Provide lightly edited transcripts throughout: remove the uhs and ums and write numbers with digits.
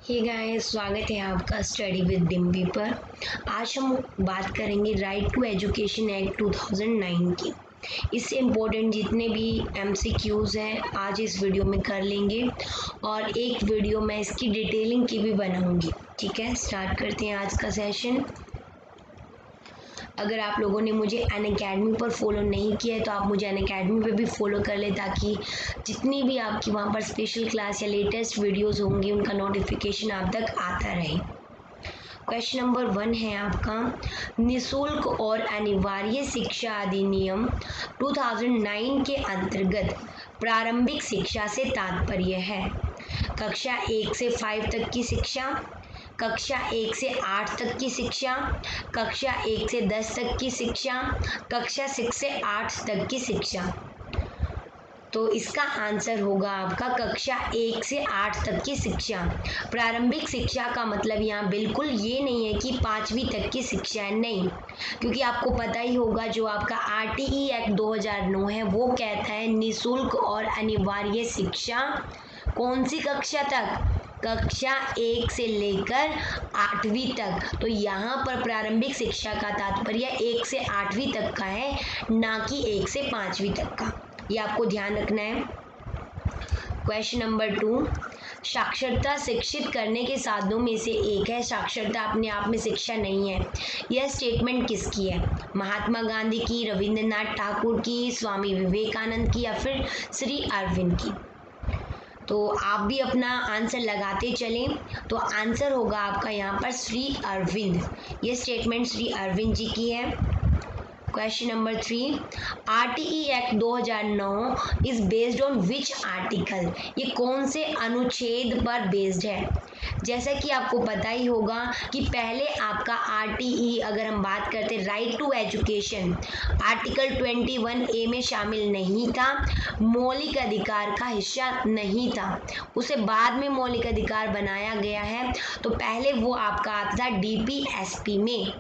Hey guys, स्वागत है आपका स्टडी विद डिम्पी पर। आज हम बात करेंगे राइट टू एजुकेशन एक्ट 2009 की। इससे इम्पोर्टेंट जितने भी एमसीक्यूज़ हैं आज इस वीडियो में कर लेंगे और एक वीडियो मैं इसकी डिटेलिंग की भी बनाऊंगी। ठीक है, स्टार्ट करते हैं आज का सेशन। अगर आप लोगों ने मुझे अनअकैडमी पर फॉलो नहीं किया है तो आप मुझे अनअकैडमी पे भी फॉलो कर लें, ताकि जितनी भी आपकी वहाँ पर स्पेशल क्लास या लेटेस्ट वीडियोस होंगी उनका नोटिफिकेशन आप तक आता रहे। क्वेश्चन नंबर 1 है आपका, निःशुल्क और अनिवार्य शिक्षा अधिनियम 2009 के अंतर्गत प्रारंभिक शिक्षा से तात्पर्य है कक्षा 1 से 5 तक की शिक्षा, कक्षा 1 से 8 तक की शिक्षा, कक्षा 1 से 10 तक की शिक्षा, कक्षा 6 से 8 तक की शिक्षा। तो इसका आंसर होगा आपका कक्षा 1 से 8 तक की शिक्षा। प्रारंभिक शिक्षा का मतलब यहाँ बिल्कुल ये नहीं है कि 5वीं तक की शिक्षा है, नहीं, क्योंकि आपको पता ही होगा जो आपका RTE एक्ट 2009 है वो कहता है निःशुल्क और अनिवार्य शिक्षा कौन सी कक्षा तक, कक्षा 1 से लेकर 8वीं तक। तो यहाँ पर प्रारंभिक शिक्षा का तात्पर्य 1 से 8वीं तक का है, ना कि 1 से 5वीं तक का। ये आपको ध्यान रखना है। क्वेश्चन नंबर 2, साक्षरता शिक्षित करने के साधनों में से एक है। साक्षरता अपने आप में शिक्षा नहीं है। यह स्टेटमेंट किसकी है? महात्मा गांधी की, रविंद्रनाथ ठाकुर की, स्वामी विवेकानंद की या फिर श्री अरविंद की? तो आप भी अपना आंसर लगाते चलें। तो आंसर होगा आपका यहाँ पर श्री अरविंद। ये स्टेटमेंट श्री अरविंद जी की है। Question number 3, RTE act 2009 is based on which article? ये कौन से अनुच्छेद पर बेस्ड है? जैसा कि आपको पता ही होगा कि पहले आपका RTE अगर हम बात करते right to education article 21A में शामिल नहीं था, मौलिक अधिकार का हिस्सा नहीं था, उसे बाद में मौलिक अधिकार बनाया गया है। तो पहले वो आपका आता था DPSP में,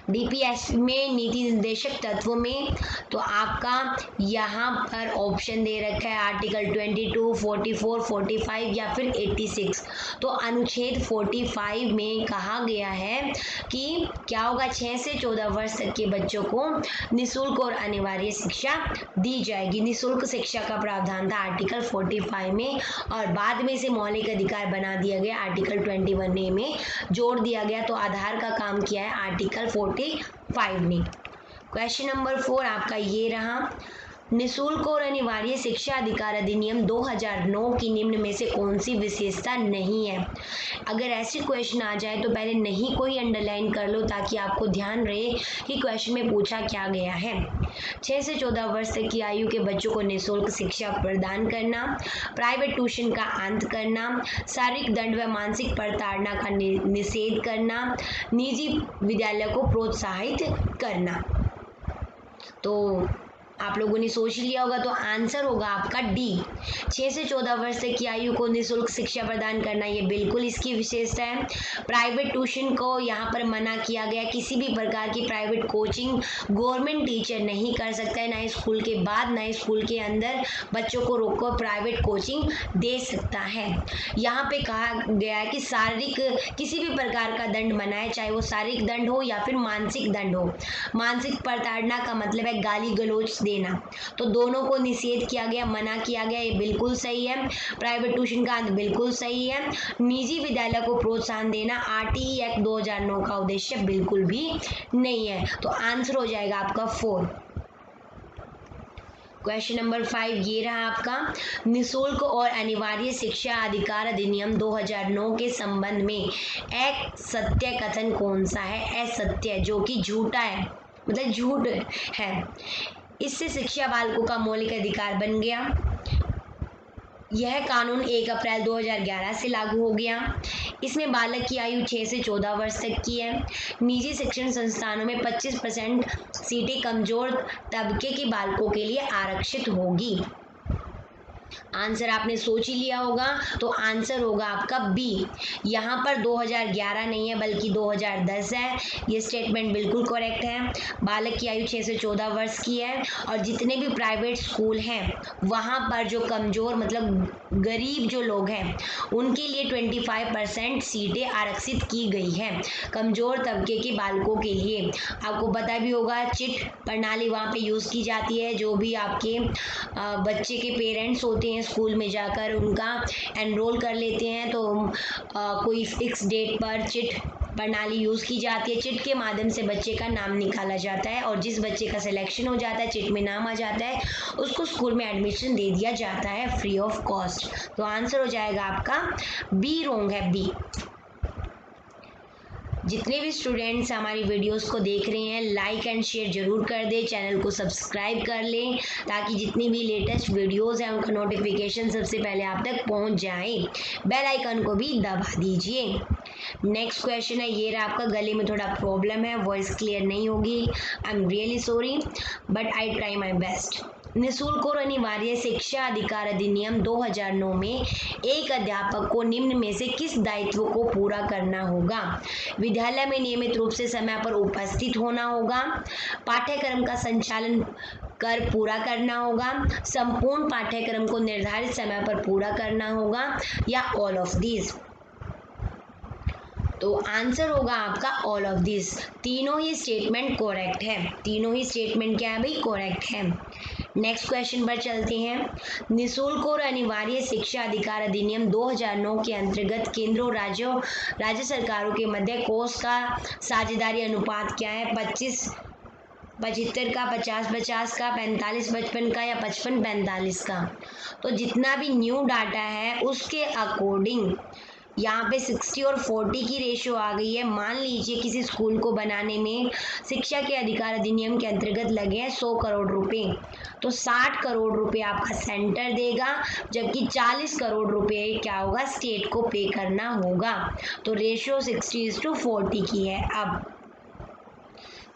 DPSP में नीति निर्देशक तत्वों में। तो आपका यहाँ पर ऑप्शन दे रखा है आर्टिकल 22, 44, 45 या फिर 86। तो अनुच्छेद 45 में कहा गया है कि क्या होगा, 6 से 14 वर्ष तक के बच्चों को निःशुल्क और अनिवार्य शिक्षा दी जाएगी। निःशुल्क शिक्षा का प्रावधान था आर्टिकल 45 में और बाद में इसे मौलिक अधिकार बना दिया गया, आर्टिकल 21A में जोड़ दिया गया। तो आधार का काम किया है आर्टिकल 45 ने। क्वेश्चन नंबर 4 आपका ये रहा, निःशुल्क और अनिवार्य शिक्षा अधिकार अधिनियम 2009 की निम्न में से कौन सी विशेषता नहीं है? अगर ऐसे क्वेश्चन आ जाए तो पहले नहीं कोई अंडरलाइन कर लो, ताकि आपको ध्यान रहे कि क्वेश्चन में पूछा क्या गया है। 6 से 14 वर्ष तक की आयु के बच्चों को निःशुल्क शिक्षा प्रदान करना, प्राइवेट ट्यूशन का अंत करना, शारीरिक दंड व मानसिक प्रताड़ना का निषेध करना, निजी विद्यालय को प्रोत्साहित करना। तो आप लोगों ने सोच लिया होगा, तो आंसर होगा आपका डी, 6 से 14 वर्ष तक की आयु को निःशुल्क शिक्षा प्रदान करना। ये बिल्कुल इसकी विशेषता है। प्राइवेट ट्यूशन को यहाँ पर मना किया गया, किसी भी प्रकार की प्राइवेट कोचिंग गवर्नमेंट टीचर नहीं कर सकता है, ना स्कूल के बाद ना स्कूल के अंदर बच्चों को रोककर प्राइवेट कोचिंग दे सकता है। यहाँ पे कहा गया है कि शारीरिक किसी भी प्रकार का दंड मना है, चाहे वो शारीरिक दंड हो या फिर मानसिक दंड हो। मानसिक प्रताड़ना का मतलब है गाली गलौज देना, तो दोनों को निषेध किया गया, मना किया गया। ये बिल्कुल सही है। प्राइवेट ट्यूशन का अंत बिल्कुल सही है। निजी विद्यालय को प्रोत्साहन देना RTE एक्ट 2009 का उद्देश्य बिल्कुल भी नहीं है। तो आंसर हो जाएगा आपका 4। क्वेश्चन नंबर 5 ये रहा आपका, निःशुल्क और अनिवार्य शिक्षा अधिकार अधिनियम 2009 के संबंध में असत्य कथन कौन सा है? असत्य, जो कि झूठा है, मतलब झूठ है। इससे शिक्षा बालकों का मौलिक अधिकार बन गया। यह कानून 1 अप्रैल 2011 से लागू हो गया। इसमें बालक की आयु 6 से 14 वर्ष तक की है। निजी शिक्षण संस्थानों में 25% सीटें कमजोर तबके के बालकों के लिए आरक्षित होगी। आंसर आपने सोच ही लिया होगा, तो आंसर होगा आपका बी। यहाँ पर 2011 नहीं है बल्कि 2010 है। ये स्टेटमेंट बिल्कुल करेक्ट है। बालक की आयु 6 से 14 वर्ष की है और जितने भी प्राइवेट स्कूल हैं वहाँ पर जो कमज़ोर मतलब गरीब जो लोग हैं उनके लिए 25% सीटें आरक्षित की गई हैं कमज़ोर तबके के बालकों के लिए। आपको पता भी होगा चिट प्रणाली वहाँ पे यूज़ की जाती है। जो भी आपके बच्चे के पेरेंट्स होते हैं स्कूल में जाकर उनका एनरोल कर लेते हैं, तो कोई फिक्स डेट पर चिट प्रणाली यूज़ की जाती है। चिट के माध्यम से बच्चे का नाम निकाला जाता है और जिस बच्चे का सिलेक्शन हो जाता है, चिट में नाम आ जाता है, उसको स्कूल में एडमिशन दे दिया जाता है फ्री ऑफ कॉस्ट। तो आंसर हो जाएगा आपका बी। रॉन्ग है बी। जितने भी स्टूडेंट्स हमारी वीडियोस को देख रहे हैं लाइक एंड शेयर जरूर कर दें, चैनल को सब्सक्राइब कर लें ताकि जितनी भी लेटेस्ट वीडियोस हैं उनका नोटिफिकेशन सबसे पहले आप तक पहुंच जाए। बेल आइकन को भी दबा दीजिए। नेक्स्ट क्वेश्चन है, ये रहा आपका। गले में थोड़ा प्रॉब्लम है, वॉइस क्लियर नहीं होगी, I am really sorry but I try my best. निःशुल्क और अनिवार्य शिक्षा अधिकार अधिनियम 2009 में एक अध्यापक को निम्न में से किस दायित्व को पूरा करना होगा? विद्यालय में नियमित रूप से समय पर उपस्थित होना होगा, पाठ्यक्रम का संचालन कर पूरा करना होगा, संपूर्ण पाठ्यक्रम को निर्धारित समय पर पूरा करना होगा या ऑल ऑफ दिस। तो आंसर होगा आपका ऑल ऑफ दिस। तीनों ही स्टेटमेंट करेक्ट है। तीनों ही स्टेटमेंट क्या है भाई? करेक्ट है। नेक्स्ट क्वेश्चन पर चलते हैं। निःशुल्क और अनिवार्य शिक्षा अधिकार अधिनियम 2009 के अंतर्गत केंद्र और राज्य सरकारों के मध्य कोष का साझेदारी अनुपात क्या है? 25-75 का, 50-50 का, 45-55 का या 55-45 का? तो जितना भी न्यू डाटा है उसके अकॉर्डिंग यहाँ पे 60 और 40 की रेशियो आ गई है। मान लीजिए किसी स्कूल को बनाने में शिक्षा के अधिकार अधिनियम के अंतर्गत लगे हैं 100 करोड़ रुपए, तो 60 करोड़ रुपए आपका सेंटर देगा जबकि 40 करोड़ रुपए क्या होगा? स्टेट को पे करना होगा। तो रेशियो 60:40 की है। अब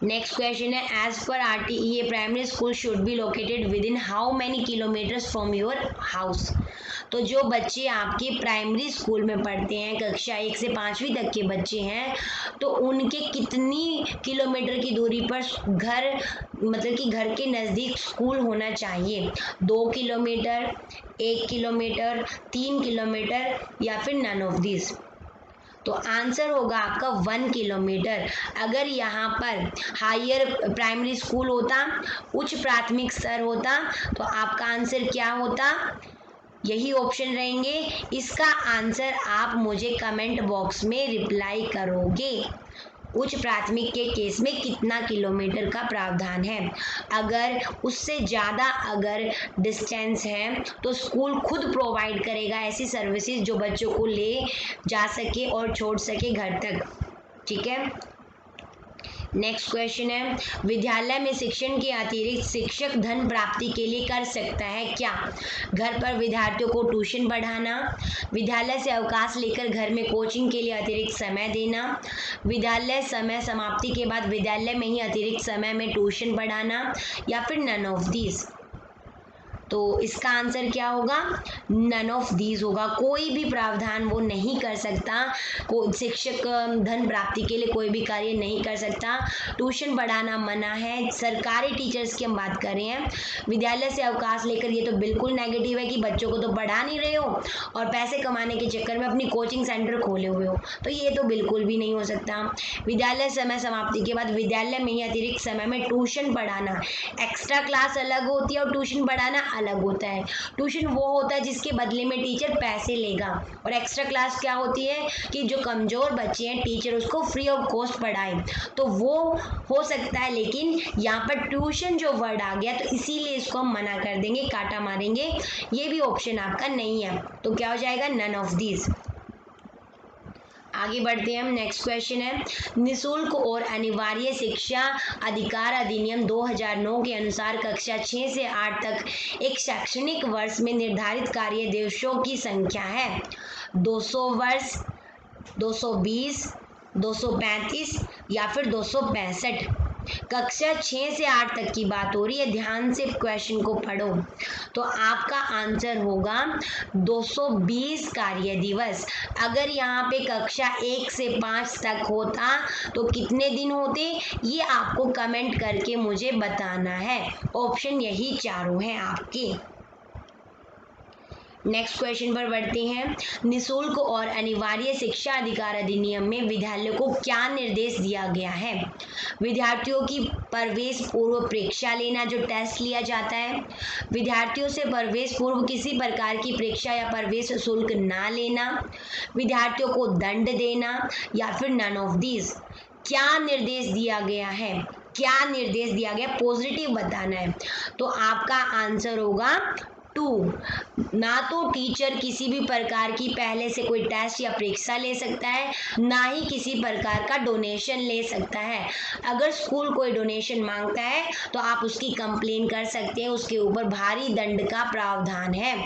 नेक्स्ट क्वेश्चन है, as per RTE a primary school should be located within how many kilometres from your house? तो जो बच्चे आपके प्राइमरी स्कूल में पढ़ते हैं, कक्षा 1 से 5वीं तक के बच्चे हैं, तो उनके कितनी किलोमीटर की दूरी पर घर मतलब कि घर के नज़दीक स्कूल होना चाहिए? 2 किलोमीटर, 1 किलोमीटर, 3 किलोमीटर या फिर नन ऑफ दिस? तो आंसर होगा आपका 1 किलोमीटर। अगर यहाँ पर हायर प्राइमरी स्कूल होता, उच्च प्राथमिक स्तर होता, तो आपका आंसर क्या होता? यही ऑप्शन रहेंगे। इसका आंसर आप मुझे कमेंट बॉक्स में रिप्लाई करोगे। उच्च प्राथमिक के केस में कितना किलोमीटर का प्रावधान है? अगर उससे ज़्यादा अगर डिस्टेंस है तो स्कूल खुद प्रोवाइड करेगा ऐसी सर्विसेज जो बच्चों को ले जा सके और छोड़ सके घर तक। ठीक है। नेक्स्ट क्वेश्चन है, विद्यालय में शिक्षण के अतिरिक्त शिक्षक धन प्राप्ति के लिए कर सकता है क्या? घर पर विद्यार्थियों को ट्यूशन पढ़ाना, विद्यालय से अवकाश लेकर घर में कोचिंग के लिए अतिरिक्त समय देना, विद्यालय समय समाप्ति के बाद विद्यालय में ही अतिरिक्त समय में ट्यूशन पढ़ाना या फिर नन ऑफ दिस? तो इसका आंसर क्या होगा? नन ऑफ दीज होगा। कोई भी प्रावधान वो नहीं कर सकता। शिक्षक धन प्राप्ति के लिए कोई भी कार्य नहीं कर सकता। ट्यूशन पढ़ाना मना है। सरकारी टीचर्स की हम बात कर रहे हैं। विद्यालय से अवकाश लेकर ये तो बिल्कुल नेगेटिव है कि बच्चों को तो पढ़ा नहीं रहे हो और पैसे कमाने के चक्कर में अपनी कोचिंग सेंटर खोले हुए हो, तो ये तो बिल्कुल भी नहीं हो सकता। विद्यालय समय समाप्ति के बाद विद्यालय में ही अतिरिक्त समय में ट्यूशन पढ़ाना, एक्स्ट्रा क्लास अलग होती है और ट्यूशन पढ़ाना अलग होता है। ट्यूशन वो होता है जिसके बदले में टीचर पैसे लेगा और एक्स्ट्रा क्लास क्या होती है कि जो कमज़ोर बच्चे हैं टीचर उसको फ्री ऑफ कॉस्ट पढ़ाए, तो वो हो सकता है। लेकिन यहाँ पर ट्यूशन जो वर्ड आ गया तो इसीलिए इसको हम मना कर देंगे, काटा मारेंगे। ये भी ऑप्शन आपका नहीं है, तो क्या हो जाएगा? None of this. आगे बढ़ते हैं हम। नेक्स्ट क्वेश्चन है, निःशुल्क और अनिवार्य शिक्षा अधिकार अधिनियम 2009 के अनुसार कक्षा 6 से 8 तक एक शैक्षणिक वर्ष में निर्धारित कार्य दिवसों की संख्या है 200 वर्ष, 220, 235 या फिर 265? कक्षा 6 से 8 तक की बात हो रही है, ध्यान से क्वेश्चन को पढ़ो। तो आपका आंसर होगा 220 कार्य दिवस। अगर यहाँ पे कक्षा 1 से 5 तक होता तो कितने दिन होते, ये आपको कमेंट करके मुझे बताना है। ऑप्शन यही चारों हैं आपके। नेक्स्ट क्वेश्चन पर बढ़ते हैं। निःशुल्क और अनिवार्य शिक्षा अधिकार अधिनियम में विद्यालयों को क्या निर्देश दिया गया है? विद्यार्थियों की प्रवेश पूर्व परीक्षा लेना, जो टेस्ट लिया जाता है, विद्यार्थियों से प्रवेश पूर्व किसी प्रकार की परीक्षा या प्रवेश शुल्क ना लेना, विद्यार्थियों को दंड देना, या फिर नन ऑफ दीज। क्या निर्देश दिया गया है? क्या निर्देश दिया गया, पॉजिटिव बताना है। तो आपका आंसर होगा 2। ना तो टीचर किसी भी प्रकार की पहले से कोई टेस्ट या परीक्षा ले सकता है, ना ही किसी प्रकार का डोनेशन ले सकता है। अगर स्कूल कोई डोनेशन मांगता है तो आप उसकी कंप्लेन कर सकते हैं, उसके ऊपर भारी दंड का प्रावधान है।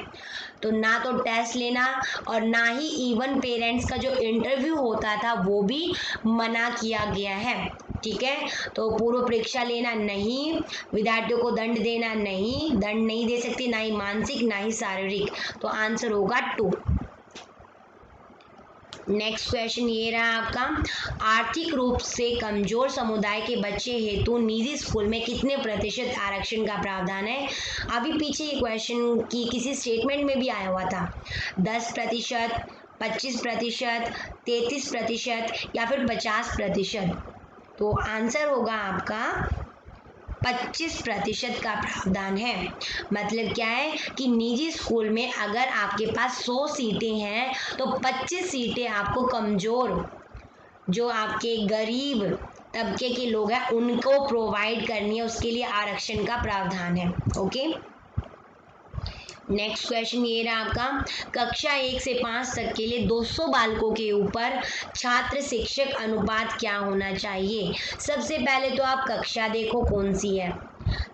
तो ना तो टेस्ट लेना और ना ही इवन पेरेंट्स का जो इंटरव्यू होता था वो भी मना किया गया है। ठीक है, तो पूर्व परीक्षा लेना नहीं, विद्यार्थियों को दंड देना नहीं, दंड नहीं दे सकते, ना ही मानसिक ना ही शारीरिक। तो आंसर होगा 2। नेक्स्ट क्वेश्चन ये रहा आपका। आर्थिक रूप से कमजोर समुदाय के बच्चे हेतु निजी स्कूल में कितने प्रतिशत आरक्षण का प्रावधान है? अभी पीछे ये क्वेश्चन की किसी स्टेटमेंट में भी आया हुआ था। 10%, 25%, 33% या फिर 50%। तो आंसर होगा आपका 25% का प्रावधान है। मतलब क्या है कि निजी स्कूल में अगर आपके पास 100 सीटें हैं तो 25 सीटें आपको कमजोर, जो आपके गरीब तबके के लोग हैं, उनको प्रोवाइड करनी है, उसके लिए आरक्षण का प्रावधान है। ओके, नेक्स्ट क्वेश्चन ये रहा आपका। कक्षा 1 से 5 तक के लिए 200 बालकों के ऊपर छात्र शिक्षक अनुपात क्या होना चाहिए? सबसे पहले तो आप कक्षा देखो कौन सी है,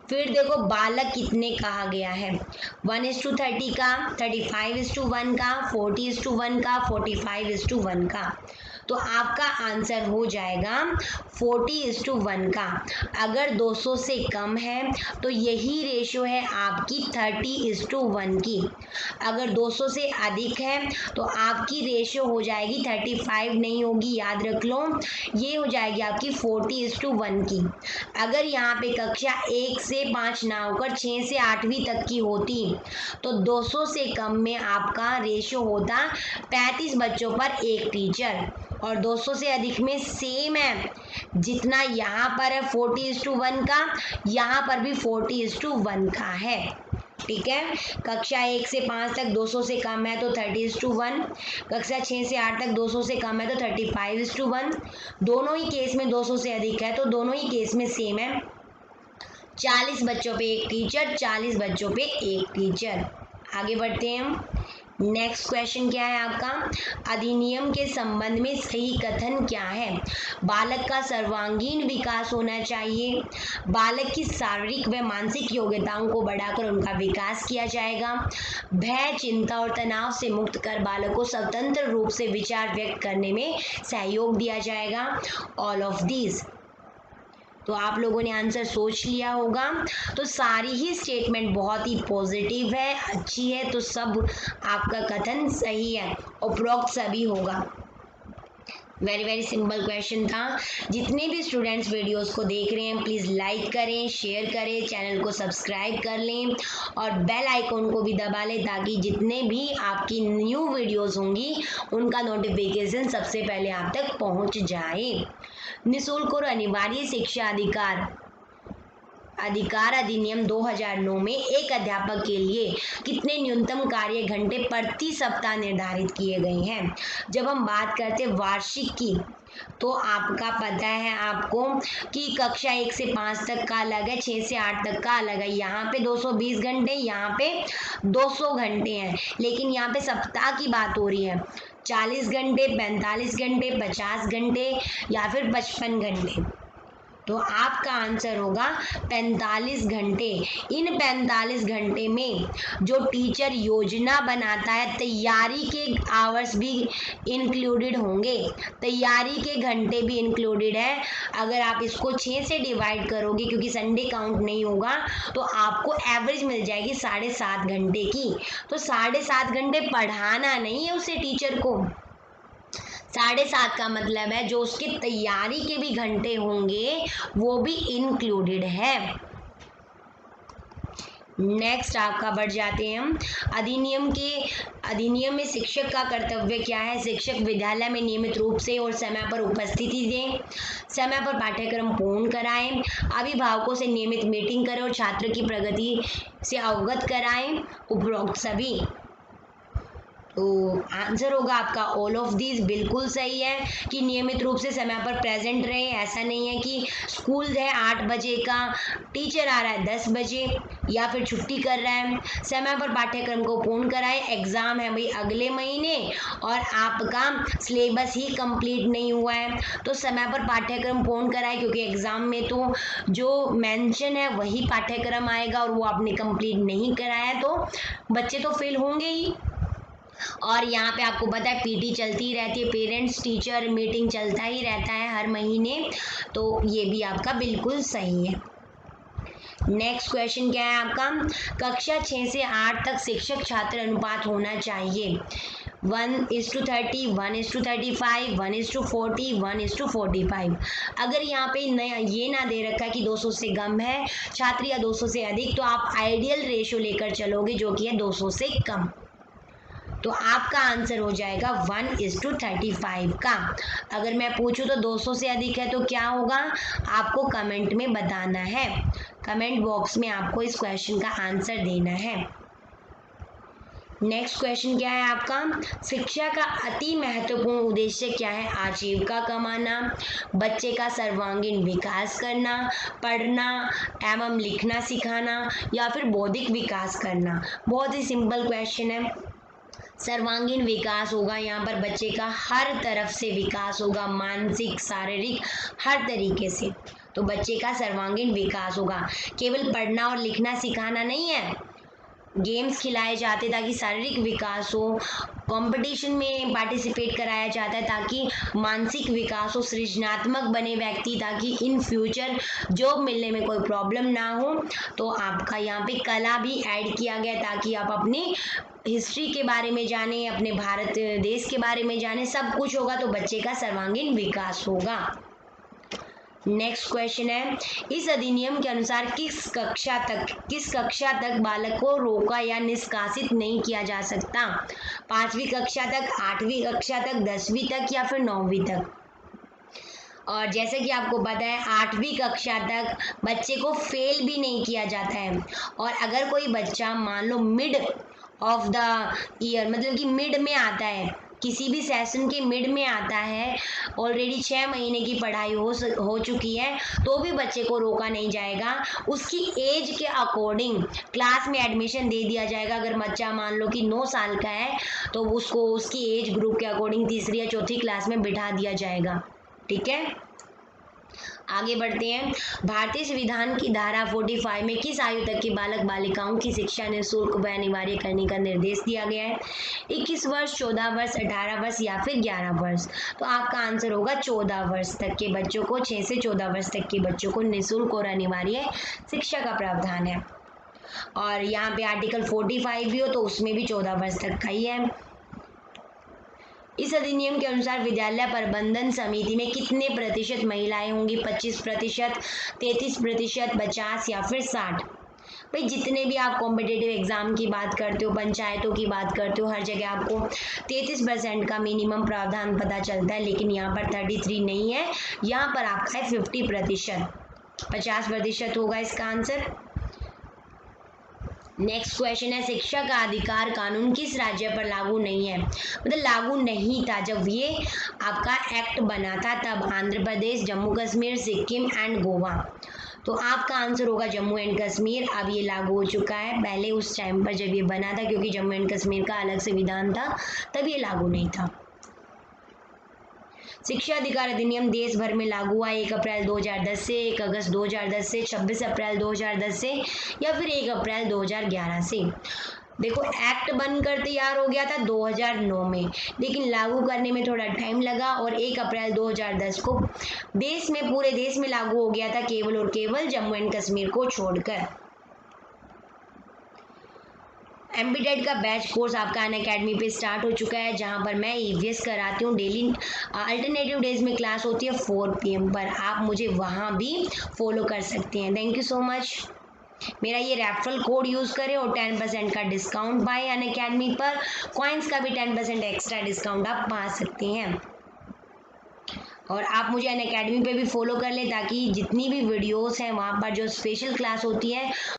फिर देखो बालक कितने कहा गया है। 1:30 का, 35:1 का, 40:1 का, 45:1 का। तो आपका आंसर हो जाएगा 40:1 का। अगर 200 से कम है तो यही रेशो है आपकी 30:1 की। अगर 200 से अधिक है तो आपकी रेशो हो जाएगी 35 नहीं होगी, याद रख लो, ये हो जाएगी आपकी 40:1 की। अगर यहाँ पे कक्षा 1 से 5 ना होकर 6 से 8वीं तक की होती तो 200 से कम में आपका रेशो होता 35 बच्चों पर एक टीचर, और 200 से अधिक में सेम है, जितना यहाँ पर है 40:1 का, यहाँ पर भी 40:1 का है। ठीक है, कक्षा 1 से 5 तक 200 से कम है तो 30:1, कक्षा 6 से 8 तक 200 से कम है तो 35:1, दोनों ही केस में 200 से अधिक है तो दोनों ही केस में सेम है, 40 बच्चों पे एक टीचर, 40 बच्चों पे एक टीचर। आगे बढ़ते हैं हम। नेक्स्ट क्वेश्चन क्या है आपका। अधिनियम के संबंध में सही कथन क्या है? बालक का सर्वांगीण विकास होना चाहिए, बालक की शारीरिक व मानसिक योग्यताओं को बढ़ाकर उनका विकास किया जाएगा, भय, चिंता और तनाव से मुक्त कर बालक को स्वतंत्र रूप से विचार व्यक्त करने में सहयोग दिया जाएगा, ऑल ऑफ दीज। तो आप लोगों ने आंसर सोच लिया होगा। तो सारी ही स्टेटमेंट बहुत ही पॉजिटिव है, अच्छी है, तो सब आपका कथन सही है, उपरोक्त सभी होगा। वेरी वेरी सिंपल क्वेश्चन था। जितने भी स्टूडेंट्स वीडियोस को देख रहे हैं प्लीज़ लाइक करें, शेयर करें, चैनल को सब्सक्राइब कर लें और बेल आइकॉन को भी दबा लें ताकि जितने भी आपकी न्यू वीडियोस होंगी उनका नोटिफिकेशन सबसे पहले आप तक पहुंच जाए। निःशुल्क और अनिवार्य शिक्षा अधिकार अधिनियम 2009 में एक अध्यापक के लिए कितने न्यूनतम कार्य घंटे प्रति सप्ताह निर्धारित किए गए हैं? जब हम बात करते हैं वार्षिक की तो आपका पता है आपको कि कक्षा 1 से 5 तक का अलग है, 6 से 8 तक का अलग है। यहाँ पे 220 घंटे, यहाँ पे 200 घंटे हैं, लेकिन यहाँ पे सप्ताह की बात हो रही है। 40 घंटे, 45 घंटे, 50 घंटे या फिर 55 घंटे। तो आपका आंसर होगा 45 घंटे। इन 45 घंटे में जो टीचर योजना बनाता है, तैयारी के आवर्स भी इंक्लूडेड होंगे, तैयारी के घंटे भी इंक्लूडेड है। अगर आप इसको 6 से डिवाइड करोगे, क्योंकि संडे काउंट नहीं होगा, तो आपको एवरेज मिल जाएगी 7.5 घंटे की। तो 7.5 घंटे पढ़ाना नहीं है उसे टीचर को, 7.5 का मतलब है जो उसकी तैयारी के भी घंटे होंगे वो भी इंक्लूडेड है। नेक्स्ट आपका बढ़ जाते हैं हम अधिनियम में शिक्षक का कर्तव्य क्या है। शिक्षक विद्यालय में नियमित रूप से और समय पर उपस्थिति दें, समय पर पाठ्यक्रम पूर्ण कराएं, अभिभावकों से नियमित मीटिंग करें और छात्र की प्रगति से अवगत कराएं। उपरोक्त सभी। तो आंसर होगा आपका ऑल ऑफ दीज। बिल्कुल सही है कि नियमित रूप से समय पर प्रेजेंट रहे। ऐसा नहीं है कि स्कूल है 8 बजे का, टीचर आ रहा है 10 बजे या फिर छुट्टी कर रहा है। समय पर पाठ्यक्रम को पूर्ण कराएं। एग्जाम है भाई अगले महीने और आपका सिलेबस ही कंप्लीट नहीं हुआ है, तो समय पर पाठ्यक्रम पूर्ण कराएं, क्योंकि एग्जाम में तो जो मेंशन है वही पाठ्यक्रम आएगा और वो आपने कंप्लीट नहीं कराया तो बच्चे तो फेल होंगे ही। और यहाँ पे आपको पता है पीटी चलती रहती है, पेरेंट्स टीचर मीटिंग चलता ही रहता है हर महीने, तो ये भी आपका बिल्कुल सही है। नेक्स्ट क्वेश्चन क्या है आपका, कक्षा 6 से 8 तक शिक्षक छात्र अनुपात होना चाहिए 1:30, 1:35, 1:40, 1:45। अगर यहाँ पे नया ये ना दे रखा है कि 200 से कम है छात्र या 200 से अधिक, तो आप आइडियल रेशियो लेकर चलोगे जो कि है 200 से कम। तो आपका आंसर हो जाएगा 1:35 का। अगर मैं पूछूं तो 200 से अधिक है तो क्या होगा, आपको कमेंट में बताना है, कमेंट बॉक्स में आपको इस क्वेश्चन का आंसर देना है। नेक्स्ट क्वेश्चन क्या है आपका, शिक्षा का अति महत्वपूर्ण उद्देश्य क्या है। आजीविका कमाना, बच्चे का सर्वांगीण विकास करना, पढ़ना एवं लिखना सिखाना, या फिर बौद्धिक विकास करना। बहुत ही सिंपल क्वेश्चन है। सर्वांगीण विकास होगा, यहाँ पर बच्चे का हर तरफ से विकास होगा, मानसिक शारीरिक हर तरीके से, तो बच्चे का सर्वांगीण विकास होगा। केवल पढ़ना और लिखना सिखाना नहीं है, गेम्स खिलाए जाते हैं ताकि शारीरिक विकास हो, कंपटीशन में पार्टिसिपेट कराया जाता है ताकि मानसिक विकास हो, सृजनात्मक बने व्यक्ति ताकि इन फ्यूचर जॉब मिलने में कोई प्रॉब्लम ना हो। तो आपका यहाँ पे कला भी ऐड किया गया ताकि आप अपनी हिस्ट्री के बारे में जाने, अपने भारत देश के बारे में जाने, सब कुछ होगा तो बच्चे का सर्वांगीण विकास होगा। नेक्स्ट क्वेश्चन है, इस अधिनियम के अनुसार किस कक्षा तक बालक को रोका या निष्कासित नहीं किया जा सकता। 5वीं कक्षा तक, 8वीं कक्षा तक, 10वीं तक या फिर 9वीं तक। और जैसे कि आपको पता है 8वीं कक्षा तक बच्चे को फेल भी नहीं किया जाता है, और अगर कोई बच्चा मान लो मिड ऑफ द ईयर, मतलब कि मिड में आता है, किसी भी सेशन के मिड में आता है, ऑलरेडी 6 महीने की पढ़ाई हो चुकी है, तो भी बच्चे को रोका नहीं जाएगा। उसकी एज के अकॉर्डिंग क्लास में एडमिशन दे दिया जाएगा। अगर बच्चा मान लो कि 9 साल का है तो उसको उसकी एज ग्रुप के अकॉर्डिंग तीसरी या चौथी क्लास में बिठा दिया जाएगा। ठीक है, आगे बढ़ते हैं। भारतीय संविधान की धारा 45 में किस आयु तक के बालक बालिकाओं की शिक्षा निःशुल्क व अनिवार्य करने का निर्देश दिया गया है। 21 वर्ष, 14 वर्ष, 18 वर्ष या फिर 11 वर्ष। तो आपका आंसर होगा 14 वर्ष तक के बच्चों को, 6 से 14 वर्ष तक के बच्चों को निःशुल्क और अनिवार्य शिक्षा का प्रावधान है। और यहाँ पे आर्टिकल 45 भी हो तो उसमें भी 14 वर्ष तक का ही है। इस अधिनियम के अनुसार विद्यालय प्रबंधन समिति में कितने प्रतिशत महिलाएं होंगी। 25%, 33%, 50 या फिर 60। भाई जितने भी आप कॉम्पिटिटिव एग्जाम की बात करते हो, पंचायतों की बात करते हो, हर जगह आपको 33% का मिनिमम प्रावधान पता चलता है, लेकिन यहाँ पर 33 नहीं है, यहाँ पर आपका है 50%, 50% होगा इसका आंसर। नेक्स्ट क्वेश्चन है, शिक्षा का अधिकार कानून किस राज्य पर लागू नहीं है। मतलब लागू नहीं था जब ये आपका एक्ट बना था तब। आंध्र प्रदेश, जम्मू कश्मीर, सिक्किम एंड गोवा। तो आपका आंसर होगा जम्मू एंड कश्मीर। अब ये लागू हो चुका है, पहले उस टाइम पर जब ये बना था, क्योंकि जम्मू एंड कश्मीर का अलग संविधान था, तब ये लागू नहीं था। शिक्षा अधिकार अधिनियम देश भर में लागू हुआ 1 अप्रैल 2010 से, 1 अगस्त 2010 से, 26 अप्रैल 2010 से या फिर 1 अप्रैल 2011 से। देखो, एक्ट बनकर तैयार हो गया था 2009 में, लेकिन लागू करने में थोड़ा टाइम लगा और 1 अप्रैल 2010 को देश में, पूरे देश में लागू हो गया था, केवल और केवल जम्मू एंड कश्मीर को छोड़कर। एमपीटेड का बैच कोर्स आपका अनअकैडमी पे स्टार्ट हो चुका है, जहां पर मैं ईवीएस कराती हूँ। डेली अल्टरनेटिव डेज में क्लास होती है 4 PM पर, आप मुझे वहां भी फॉलो कर सकते हैं। Thank you so much. मेरा ये रेफरल कोड यूज़ करें और 10% का डिस्काउंट पाएं अनअकैडमी पर। कॉइन्स का भी 10% एक्स्ट्रा डिस्काउंट आप पा सकते हैं। और आप मुझे अनअकैडमी पे भी फॉलो कर लें, ताकि जितनी भी वीडियोस हैं वहाँ पर जो स्पेशल क्लास होती है